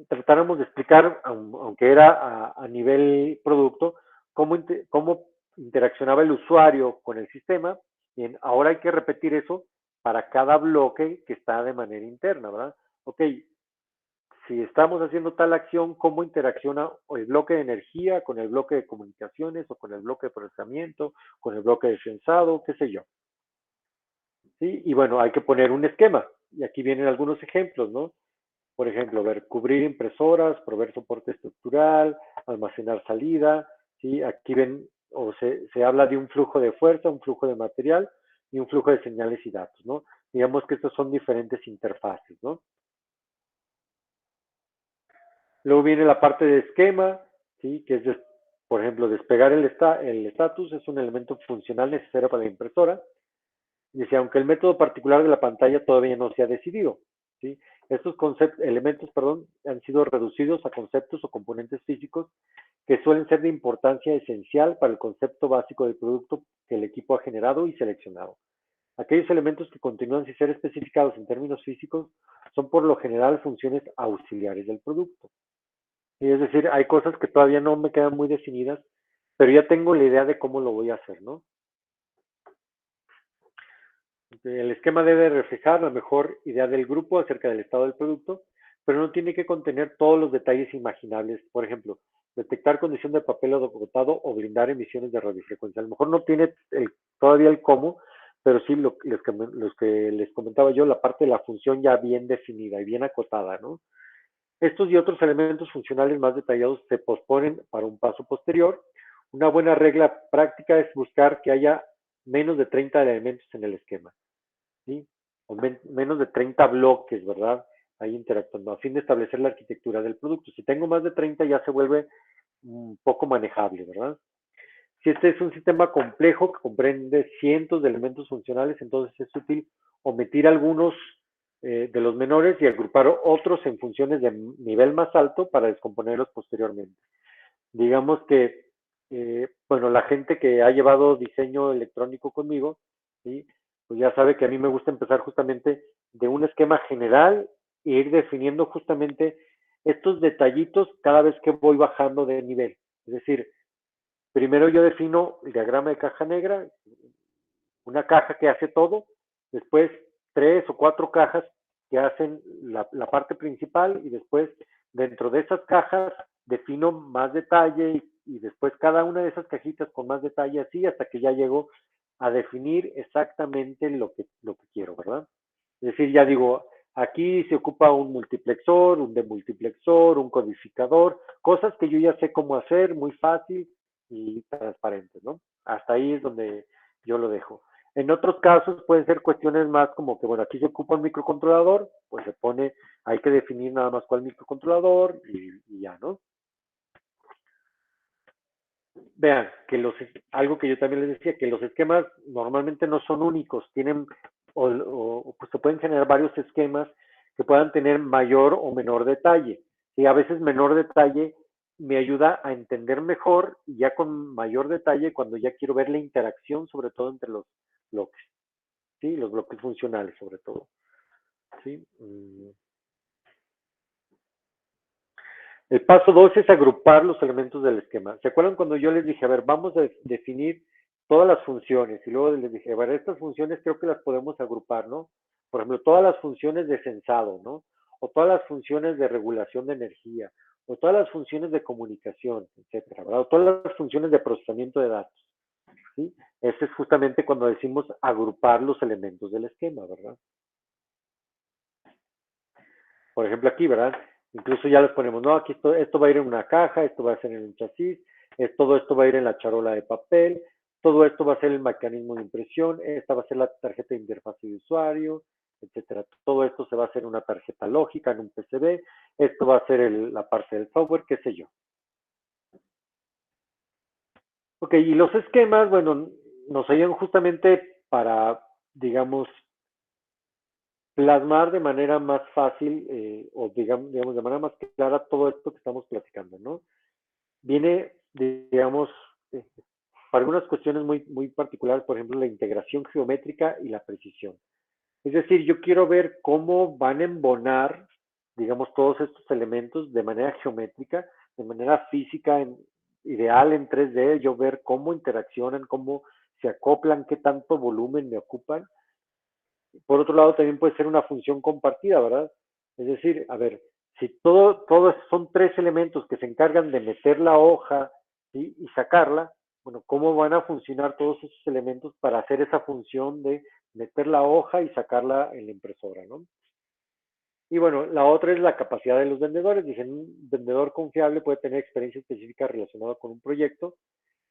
tratáramos de explicar, aunque era a nivel producto, cómo interaccionaba el usuario con el sistema. Bien, ahora hay que repetir eso para cada bloque que está de manera interna, ¿verdad? Ok, si estamos haciendo tal acción, ¿cómo interacciona el bloque de energía con el bloque de comunicaciones o con el bloque de procesamiento, con el bloque de sensado, qué sé yo? ¿Sí? Y bueno, hay que poner un esquema. Y aquí vienen algunos ejemplos, ¿no? Por ejemplo, ver, cubrir impresoras, proveer soporte estructural, almacenar salida, ¿sí? Aquí ven, o se habla de un flujo de fuerza, un flujo de material y un flujo de señales y datos, ¿no? Digamos que estos son diferentes interfaces, ¿no? Luego viene la parte de esquema, ¿sí? Que es, por ejemplo, despegar el estatus es un elemento funcional necesario para la impresora. Dice, aunque el método particular de la pantalla todavía no se ha decidido, ¿sí? Estos elementos, perdón, han sido reducidos a conceptos o componentes físicos que suelen ser de importancia esencial para el concepto básico del producto que el equipo ha generado y seleccionado. Aquellos elementos que continúan sin ser especificados en términos físicos son por lo general funciones auxiliares del producto. Y es decir, hay cosas que todavía no me quedan muy definidas, pero ya tengo la idea de cómo lo voy a hacer, ¿no? El esquema debe reflejar la mejor idea del grupo acerca del estado del producto, pero no tiene que contener todos los detalles imaginables. Por ejemplo, detectar condición de papel agotado o blindar emisiones de radiofrecuencia. A lo mejor no tiene todavía el cómo, pero sí los que les comentaba yo, la parte de la función ya bien definida y bien acotada, ¿no? Estos y otros elementos funcionales más detallados se posponen para un paso posterior. Una buena regla práctica es buscar que haya menos de 30 elementos en el esquema. ¿Sí? O menos de 30 bloques, ¿verdad? Ahí interactuando, a fin de establecer la arquitectura del producto. Si tengo más de 30 ya se vuelve un poco manejable, ¿verdad? Si este es un sistema complejo que comprende cientos de elementos funcionales, entonces es útil omitir algunos de los menores y agrupar otros en funciones de nivel más alto para descomponerlos posteriormente. Digamos que, bueno, la gente que ha llevado diseño electrónico conmigo, ¿sí? Pues ya sabe que a mí me gusta empezar justamente de un esquema general e ir definiendo justamente estos detallitos cada vez que voy bajando de nivel. Es decir, primero yo defino el diagrama de caja negra, una caja que hace todo, después 3 o 4 cajas que hacen la parte principal y después dentro de esas cajas defino más detalle y después cada una de esas cajitas con más detalle así hasta que ya llego a definir exactamente lo que quiero, ¿verdad? Es decir, ya digo, aquí se ocupa un multiplexor, un demultiplexor, un codificador, cosas que yo ya sé cómo hacer, muy fácil y transparente, ¿no? Hasta ahí es donde yo lo dejo. En otros casos pueden ser cuestiones más como que, bueno, aquí se ocupa un microcontrolador, pues se pone, hay que definir nada más cuál microcontrolador y ya, ¿no? Vean, que algo que yo también les decía, que los esquemas normalmente no son únicos, tienen, pues se pueden generar varios esquemas que puedan tener mayor o menor detalle. Y a veces menor detalle me ayuda a entender mejor y ya con mayor detalle cuando ya quiero ver la interacción, sobre todo entre los bloques, ¿sí? Los bloques funcionales, sobre todo, ¿sí? El paso 2 es agrupar los elementos del esquema. ¿Se acuerdan cuando yo les dije, a ver, vamos a definir todas las funciones? Y luego les dije, a ver, estas funciones creo que las podemos agrupar, ¿no? Por ejemplo, todas las funciones de sensado, ¿no? O todas las funciones de regulación de energía, o todas las funciones de comunicación, etcétera, ¿verdad? O todas las funciones de procesamiento de datos, ¿sí? Ese es justamente cuando decimos agrupar los elementos del esquema, ¿verdad? Por ejemplo, aquí, ¿verdad? Incluso ya les ponemos, no, aquí esto va a ir en una caja, esto va a ser en un chasis, todo esto va a ir en la charola de papel, todo esto va a ser el mecanismo de impresión, esta va a ser la tarjeta de interfaz de usuario, etcétera. Todo esto se va a hacer en una tarjeta lógica, en un PCB, esto va a ser la parte del software, qué sé yo. Ok, y los esquemas, bueno, nos ayudan justamente para, digamos, plasmar de manera más fácil o digamos de manera más clara todo esto que estamos platicando, ¿no? Viene, digamos, para algunas cuestiones muy particulares, por ejemplo, la integración geométrica y la precisión. Es decir, yo quiero ver cómo van a embonar, digamos, todos estos elementos de manera geométrica, de manera física, ideal en 3D, yo ver cómo interaccionan, cómo se acoplan, qué tanto volumen me ocupan. Por otro lado, también puede ser una función compartida, ¿verdad? Es decir, a ver, si todos son tres elementos que se encargan de meter la hoja, ¿sí? Y sacarla, bueno, ¿cómo van a funcionar todos esos elementos para hacer esa función de meter la hoja y sacarla en la impresora, ¿no? Y bueno, la otra es la capacidad de los vendedores. Dicen, un vendedor confiable puede tener experiencia específica relacionada con un proyecto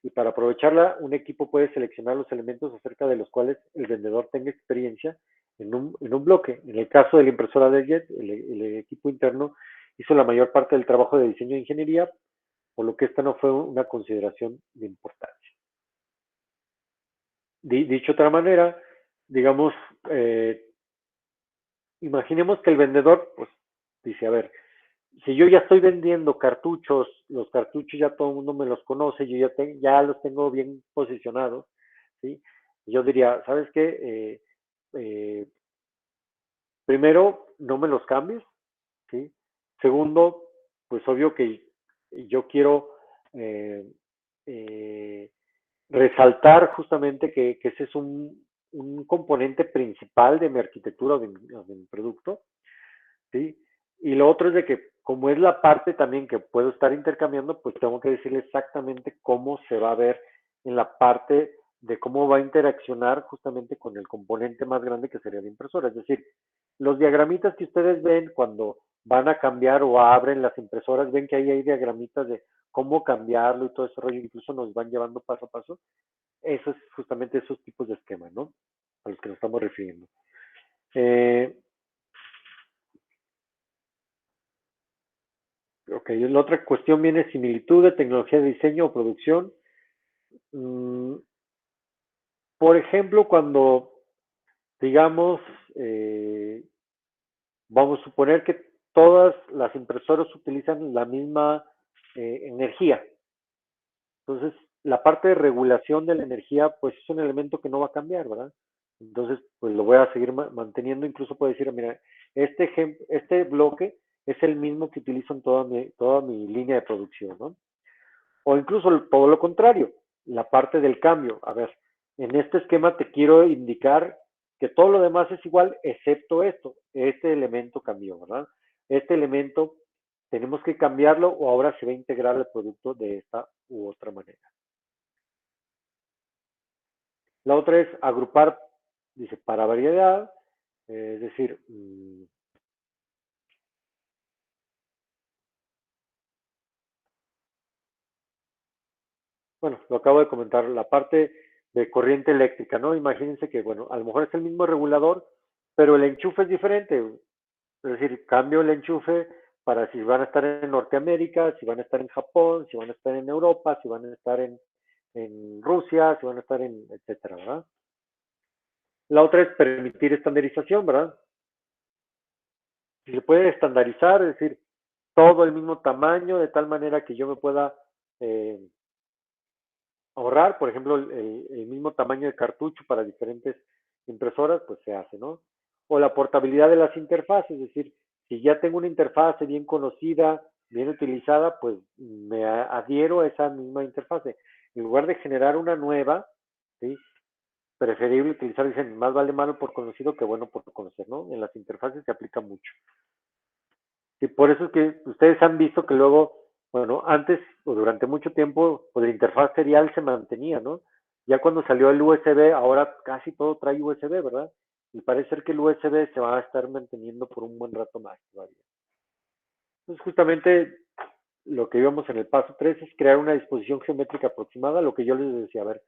y para aprovecharla, un equipo puede seleccionar los elementos acerca de los cuales el vendedor tenga experiencia en un bloque. En el caso de la impresora de Jet, el equipo interno hizo la mayor parte del trabajo de diseño de ingeniería, por lo que esta no fue una consideración de importancia. Dicho de otra manera, digamos, eh, imaginemos que el vendedor, pues, dice, a ver, si yo ya estoy vendiendo cartuchos, los cartuchos ya todo el mundo me los conoce, yo ya los tengo bien posicionados, ¿sí? Yo diría, ¿sabes qué? Eh, primero, no me los cambies, ¿sí? Segundo, pues obvio que yo quiero eh, eh, resaltar justamente que ese es un componente principal de mi arquitectura de mi producto, ¿sí? Y lo otro es de que como es la parte también que puedo estar intercambiando, pues tengo que decirle exactamente cómo se va a ver en la parte de cómo va a interaccionar justamente con el componente más grande que sería la impresora. Es decir, los diagramitas que ustedes ven cuando van a cambiar o abren las impresoras, ven que ahí hay diagramitas de cómo cambiarlo y todo ese rollo, incluso nos van llevando paso a paso. Eso es justamente esos tipos de esquemas, ¿no? A los que nos estamos refiriendo. Eh, Ok, la otra cuestión viene similitud de tecnología de diseño o producción. Mm, por ejemplo, cuando, digamos, eh, vamos a suponer que todas las impresoras utilizan la misma energía. Entonces, la parte de regulación de la energía, pues es un elemento que no va a cambiar, ¿verdad? Entonces, pues lo voy a seguir manteniendo. Incluso puedo decir, mira, este bloque es el mismo que utilizo en toda mi línea de producción, ¿no? O incluso todo lo contrario, la parte del cambio. A ver, en este esquema te quiero indicar que todo lo demás es igual excepto esto. Este elemento cambió, ¿verdad? Este elemento tenemos que cambiarlo o ahora se va a integrar el producto de esta u otra manera. La otra es agrupar, dice, para variedad, es decir, bueno, lo acabo de comentar, la parte de corriente eléctrica, ¿no? Imagínense que, bueno, a lo mejor es el mismo regulador, pero el enchufe es diferente. Es decir, cambio el enchufe para si van a estar en Norteamérica, si van a estar en Japón, si van a estar en Europa, si van a estar en Rusia, si van a estar en, etcétera, ¿verdad? La otra es permitir estandarización, ¿verdad? Si se puede estandarizar, es decir, todo el mismo tamaño, de tal manera que yo me pueda eh, ahorrar, por ejemplo, el mismo tamaño de cartucho para diferentes impresoras, pues se hace, ¿no? O la portabilidad de las interfaces, es decir, si ya tengo una interfase bien conocida, bien utilizada, pues me adhiero a esa misma interfase. En lugar de generar una nueva, ¿sí? Preferible utilizar, dicen, más vale malo por conocido que bueno por conocer, ¿no? En las interfaces se aplica mucho. Y por eso es que ustedes han visto que luego, bueno, antes o durante mucho tiempo, pues la interfaz serial se mantenía, ¿no? Ya cuando salió el USB, ahora casi todo trae USB, ¿verdad? Y parece ser que el USB se va a estar manteniendo por un buen rato más todavía. Entonces, justamente lo que íbamos en el paso 3 es crear una disposición geométrica aproximada, lo que yo les decía, a ver,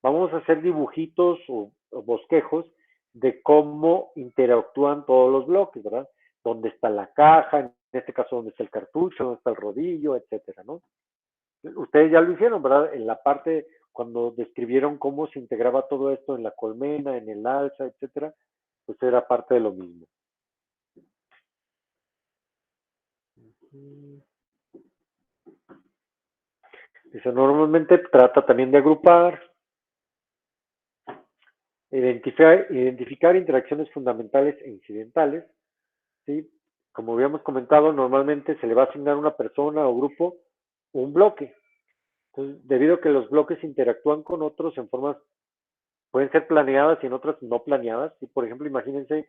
vamos a hacer dibujitos o bosquejos de cómo interactúan todos los bloques, ¿verdad? Dónde está la caja, en este caso dónde está el cartucho, dónde está el rodillo, etcétera, ¿no? Ustedes ya lo hicieron, ¿verdad? En la parte, cuando describieron cómo se integraba todo esto en la colmena, en el alza, etcétera, pues era parte de lo mismo. Eso normalmente trata también de agrupar, identificar interacciones fundamentales e incidentales, ¿sí? Como habíamos comentado, normalmente se le va a asignar a una persona o grupo un bloque. Entonces, debido a que los bloques interactúan con otros en formas, pueden ser planeadas y en otras no planeadas. Y por ejemplo, imagínense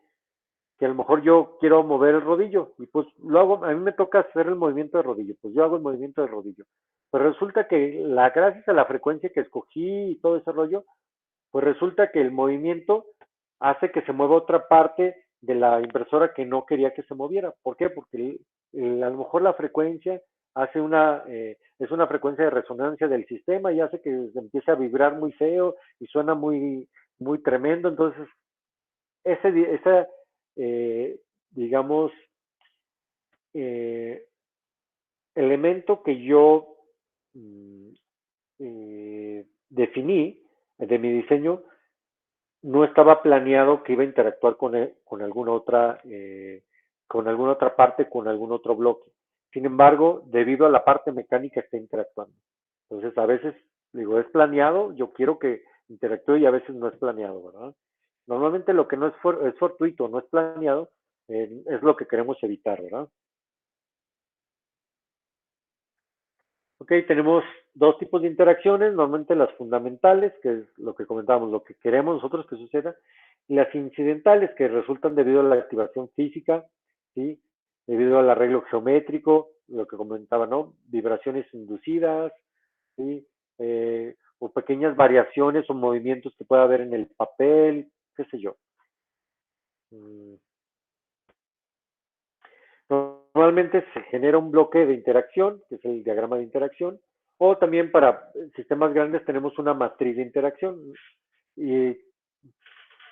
que a lo mejor yo quiero mover el rodillo y pues lo hago, a mí me toca hacer el movimiento de rodillo, pues yo hago el movimiento de rodillo. Pues resulta que gracias a la frecuencia que escogí y todo ese rollo, pues resulta que el movimiento hace que se mueva otra parte de la impresora que no quería que se moviera. ¿Por qué? Porque a lo mejor la frecuencia hace es una frecuencia de resonancia del sistema y hace que se empiece a vibrar muy feo y suena muy tremendo. Entonces, esa, eh, digamos, eh, elemento que yo mm, definí de mi diseño no estaba planeado que iba a interactuar con alguna otra parte, con algún otro bloque. Sin embargo, debido a la parte mecánica está interactuando. Entonces, a veces, digo, es planeado, yo quiero que interactúe y a veces no es planeado, ¿verdad? Normalmente lo que no es fortuito, no es planeado, es lo que queremos evitar, ¿verdad? Ok, tenemos dos tipos de interacciones, normalmente las fundamentales, que es lo que comentábamos, lo que queremos nosotros que suceda, y las incidentales, que resultan debido a la activación física, ¿sí? Debido al arreglo geométrico, lo que comentaba, ¿no? Vibraciones inducidas, ¿sí? O pequeñas variaciones o movimientos que pueda haber en el papel, qué sé yo. Mm, Normalmente se genera un bloque de interacción, que es el diagrama de interacción, o también para sistemas grandes tenemos una matriz de interacción. Y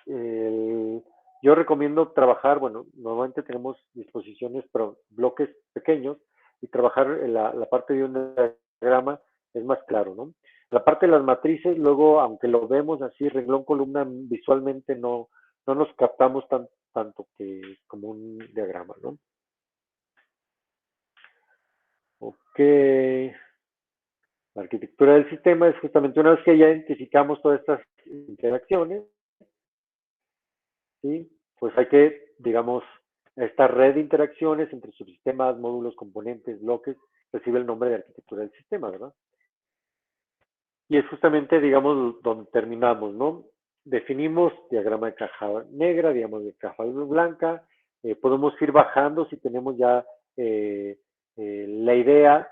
el, yo recomiendo trabajar, bueno, normalmente tenemos disposiciones para bloques pequeños y trabajar en la parte de un diagrama es más claro, ¿no? La parte de las matrices, luego, aunque lo vemos así, renglón, columna, visualmente no nos captamos tanto que como un diagrama, ¿no? Ok. La arquitectura del sistema es justamente una vez que ya identificamos todas estas interacciones, ¿sí? Pues hay que, digamos, esta red de interacciones entre subsistemas, módulos, componentes, bloques, recibe el nombre de arquitectura del sistema, ¿verdad? Y es justamente, digamos, donde terminamos, ¿no? Definimos diagrama de caja negra, diagrama de caja blanca, podemos ir bajando si tenemos ya la idea,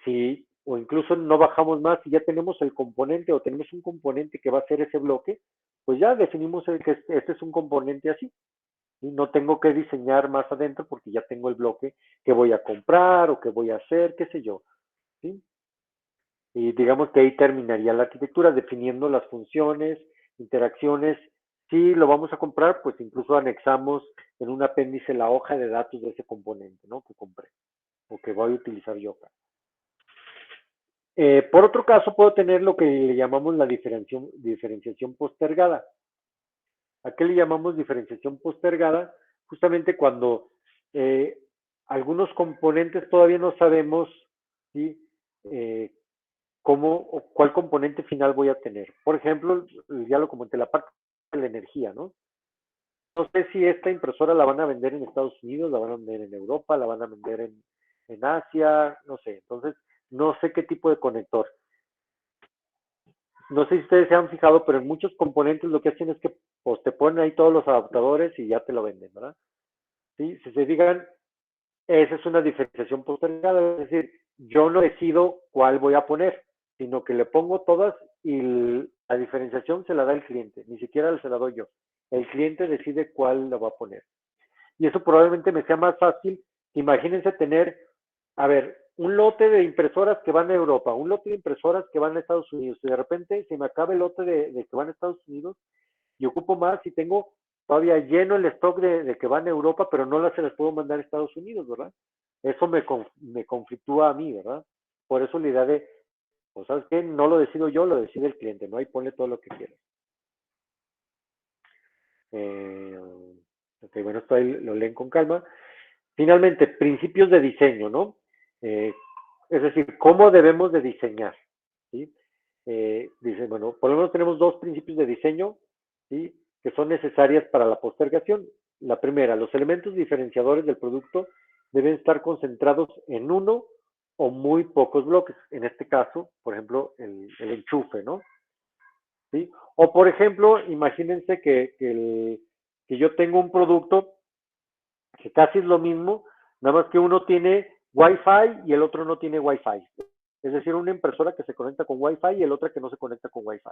si o incluso no bajamos más y ya tenemos el componente o tenemos un componente que va a ser ese bloque, pues ya definimos el que este es un componente así. Y no tengo que diseñar más adentro porque ya tengo el bloque que voy a comprar o que voy a hacer, qué sé yo. ¿Sí? Y digamos que ahí terminaría la arquitectura definiendo las funciones, interacciones. Si lo vamos a comprar, pues incluso anexamos en un apéndice la hoja de datos de ese componente, ¿no? Que compré o que voy a utilizar yo. Por otro caso, puedo tener lo que le llamamos la diferenciación postergada. ¿A qué le llamamos diferenciación postergada? Justamente cuando eh, algunos componentes todavía no sabemos, ¿sí? eh, cómo o cuál componente final voy a tener. Por ejemplo, ya lo comenté, la parte de la energía, ¿no? No sé si esta impresora la van a vender en Estados Unidos, la van a vender en Europa, la van a vender en Asia, no sé. Entonces, no sé qué tipo de conector. No sé si ustedes se han fijado, pero en muchos componentes lo que hacen es que pues, te ponen ahí todos los adaptadores y ya te lo venden, ¿verdad? ¿Sí? Si se digan, esa es una diferenciación postergada, es decir, yo no decido cuál voy a poner, sino que le pongo todas y la diferenciación se la da el cliente, ni siquiera se la doy yo. El cliente decide cuál la va a poner. Y eso probablemente me sea más fácil. Imagínense tener, a ver, un lote de impresoras que van a Europa, un lote de impresoras que van a Estados Unidos, y de repente se me acaba el lote de que van a Estados Unidos y ocupo más y tengo todavía lleno el stock de que van a Europa, pero no las se las puedo mandar a Estados Unidos, ¿verdad? Eso me conflictúa a mí, ¿verdad? Por eso la idea de, pues, ¿sabes qué? No lo decido yo, lo decide el cliente, ¿no? Ahí ponle todo lo que quieras. Eh, ok, bueno, esto ahí lo leen con calma. Finalmente, principios de diseño, ¿no? Eh, es decir, ¿cómo debemos de diseñar? ¿Sí? Dice, bueno, por lo menos tenemos dos principios de diseño, ¿sí? Que son necesarias para la postergación. La primera, los elementos diferenciadores del producto deben estar concentrados en uno o muy pocos bloques. En este caso, por ejemplo, el enchufe, ¿no? ¿Sí? O por ejemplo, imagínense que yo tengo un producto que casi es lo mismo, nada más que uno tiene Wi-Fi y el otro no tiene Wi-Fi. Es decir, una impresora que se conecta con Wi-Fi y el otro que no se conecta con Wi-Fi.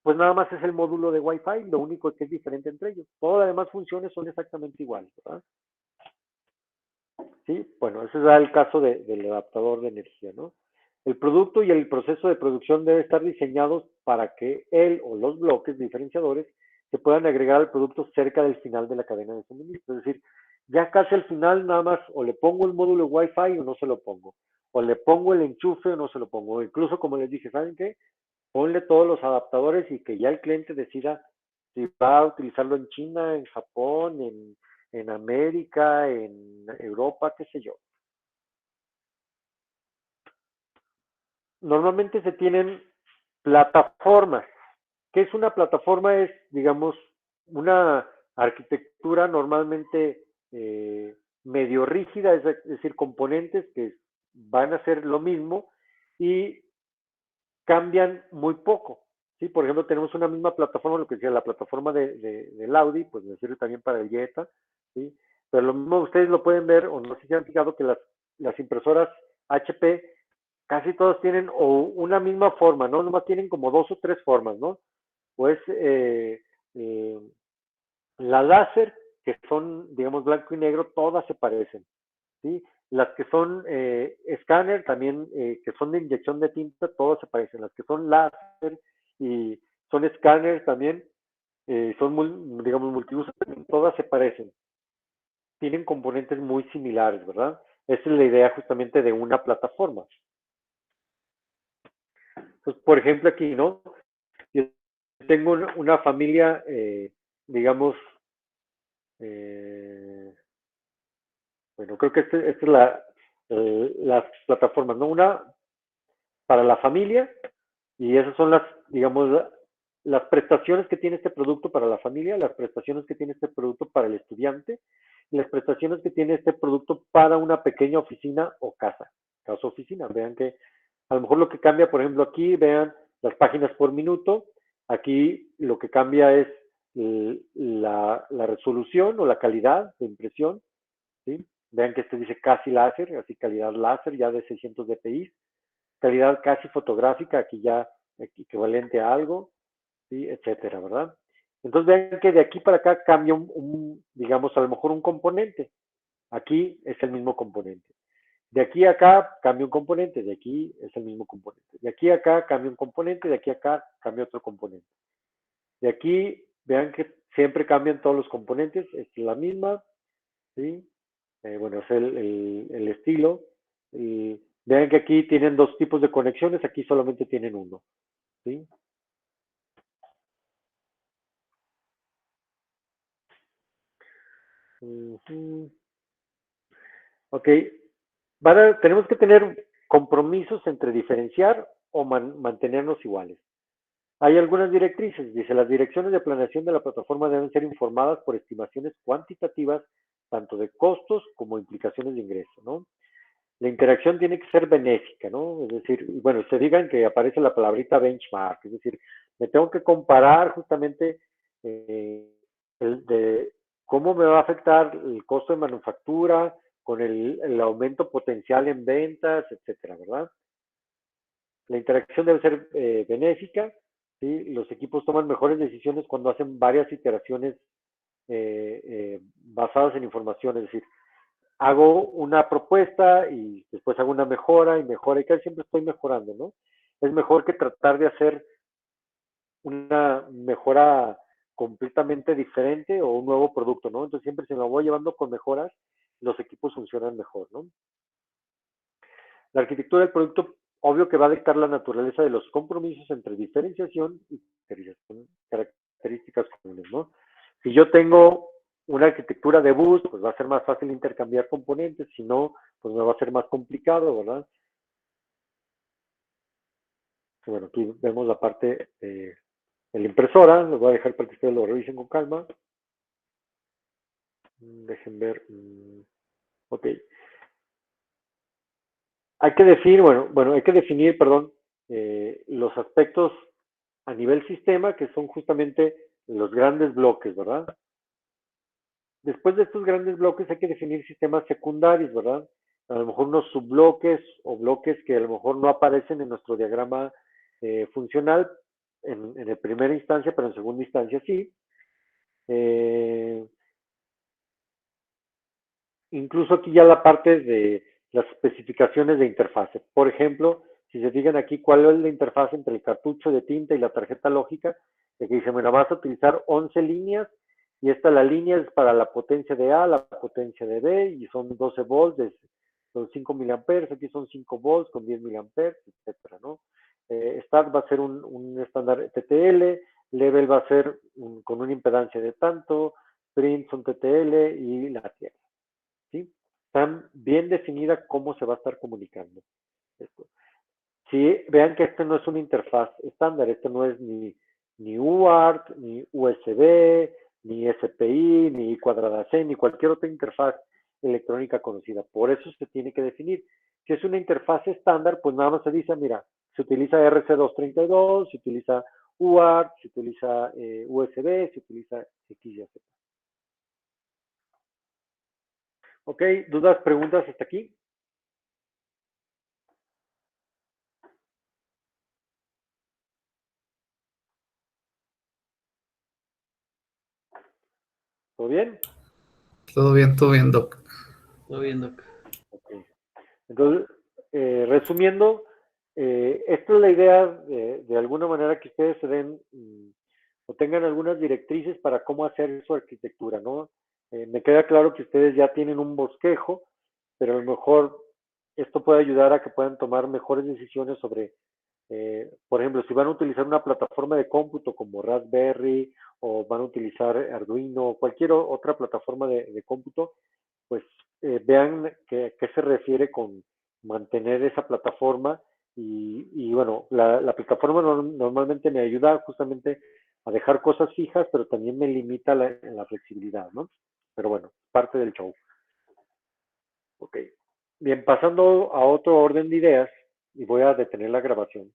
Pues nada más es el módulo de Wi-Fi, lo único que es diferente entre ellos. Todas las demás funciones son exactamente iguales, ¿verdad? Sí, bueno, ese es el caso del adaptador de energía, ¿no? El producto y el proceso de producción debe estar diseñados para que él o los bloques diferenciadores se puedan agregar al producto cerca del final de la cadena de suministro. Es decir, ya casi al final nada más o le pongo el módulo Wi-Fi o no se lo pongo. O le pongo el enchufe o no se lo pongo. O incluso, como les dije, ¿saben qué? Ponle todos los adaptadores y que ya el cliente decida si va a utilizarlo en China, en Japón, en América, en Europa, qué sé yo. Normalmente se tienen plataformas. ¿Qué es una plataforma? Es, digamos, una arquitectura normalmente medio rígida, es decir, componentes que van a ser lo mismo y cambian muy poco. ¿Sí? Por ejemplo, tenemos una misma plataforma, lo que decía, la plataforma del Audi, pues me sirve también para el Jetta, ¿sí? Pero lo mismo ustedes lo pueden ver, o no sé si se han fijado que las impresoras HP casi todos tienen o una misma forma, ¿no? Nomás tienen como dos o tres formas, ¿no? Pues eh, la láser, que son, digamos, blanco y negro, todas se parecen, ¿sí? Las que son escáner, también, que son de inyección de tinta, todas se parecen. Las que son láser y son escáner también, son, digamos, multiuso, todas se parecen. Tienen componentes muy similares, ¿verdad? Esa es la idea justamente de una plataforma. Entonces, por ejemplo, aquí, ¿no? Yo tengo una familia, digamos, eh, bueno, creo que esta es las plataformas, ¿no? Una para la familia y esas son las, digamos, las prestaciones que tiene este producto para la familia, las prestaciones que tiene este producto para el estudiante y las prestaciones que tiene este producto para una pequeña oficina o casa. Casa oficina, vean que a lo mejor lo que cambia, por ejemplo, aquí, vean las páginas por minuto, aquí lo que cambia es la resolución o la calidad de impresión, ¿sí? Vean que este dice casi láser, así calidad láser, ya de 600 dpi. calidad casi fotográfica, aquí ya equivalente a algo, ¿sí? Etcétera, ¿verdad? Entonces vean que de aquí para acá cambia digamos, a lo mejor un componente. Aquí es el mismo componente. De aquí a acá cambia un componente, de aquí es el mismo componente. De aquí a acá cambia un componente, de aquí a acá cambia otro componente. De aquí, vean que siempre cambian todos los componentes, es la misma, ¿sí? Bueno, es el estilo. Vean que aquí tienen dos tipos de conexiones, aquí solamente tienen uno, ¿sí? Uh -huh. Ok, tenemos que tener compromisos entre diferenciar o mantenernos iguales. Hay algunas directrices, dice, las direcciones de planeación de la plataforma deben ser informadas por estimaciones cuantitativas, tanto de costos como implicaciones de ingreso, ¿no? La interacción tiene que ser benéfica, ¿no? Es decir, bueno, se digan que aparece la palabrita benchmark, es decir, me tengo que comparar justamente eh, de cómo me va a afectar el costo de manufactura con el aumento potencial en ventas, etcétera, ¿verdad? La interacción debe ser benéfica, ¿sí? Los equipos toman mejores decisiones cuando hacen varias iteraciones basadas en información, es decir, hago una propuesta y después hago una mejora y mejora y casi siempre estoy mejorando, ¿no? Es mejor que tratar de hacer una mejora completamente diferente o un nuevo producto, ¿no? Entonces siempre si me voy llevando con mejoras, los equipos funcionan mejor, ¿no? La arquitectura del producto, obvio que va a dictar la naturaleza de los compromisos entre diferenciación y características comunes, ¿no? Si yo tengo una arquitectura de bus, pues va a ser más fácil intercambiar componentes, si no, pues me va a ser más complicado, ¿verdad? Bueno, aquí vemos la parte de la impresora, lo voy a dejar para que ustedes lo revisen con calma. Dejen ver. Ok. Hay que definir, perdón, los aspectos a nivel sistema, que son justamente los grandes bloques, ¿verdad? Después de estos grandes bloques hay que definir sistemas secundarios, ¿verdad? A lo mejor unos subbloques o bloques que a lo mejor no aparecen en nuestro diagrama funcional en el primera instancia, pero en segunda instancia sí. Eh, Incluso aquí ya la parte de las especificaciones de interfase. Por ejemplo, si se fijan aquí cuál es la interfase entre el cartucho de tinta y la tarjeta lógica, aquí dice, bueno, vas a utilizar 11 líneas y esta la línea es para la potencia de A, la potencia de B y son 12 volts, son 5 miliamperes, aquí son 5 volts con 10 miliamperes, etcétera, ¿no? Start va a ser un estándar TTL, Level va a ser con una impedancia de tanto, Print son TTL y la tierra. ¿Sí? Tan bien definida cómo se va a estar comunicando esto. Sí, vean que este no es una interfaz estándar, este no es ni UART, ni USB, ni SPI, ni cuadrada C, ni cualquier otra interfaz electrónica conocida. Por eso se tiene que definir. Si es una interfaz estándar, pues nada más se dice, mira, se utiliza RC232, se utiliza UART, se utiliza USB, se utiliza XYZ. Ok, ¿dudas, preguntas hasta aquí? ¿Todo bien? Todo bien, Doc. Todo bien, Doc. Okay. Entonces, resumiendo, esta es la idea de alguna manera que ustedes se den o tengan algunas directrices para cómo hacer su arquitectura, ¿no? Me queda claro que ustedes ya tienen un bosquejo, pero a lo mejor esto puede ayudar a que puedan tomar mejores decisiones sobre, por ejemplo, si van a utilizar una plataforma de cómputo como Raspberry o van a utilizar Arduino o cualquier otra plataforma de cómputo, pues vean qué se refiere con mantener esa plataforma y bueno, la plataforma normalmente me ayuda justamente a dejar cosas fijas, pero también me limita en la flexibilidad, ¿no? Pero bueno, parte del show. Ok. Bien, pasando a otro orden de ideas, y voy a detener la grabación.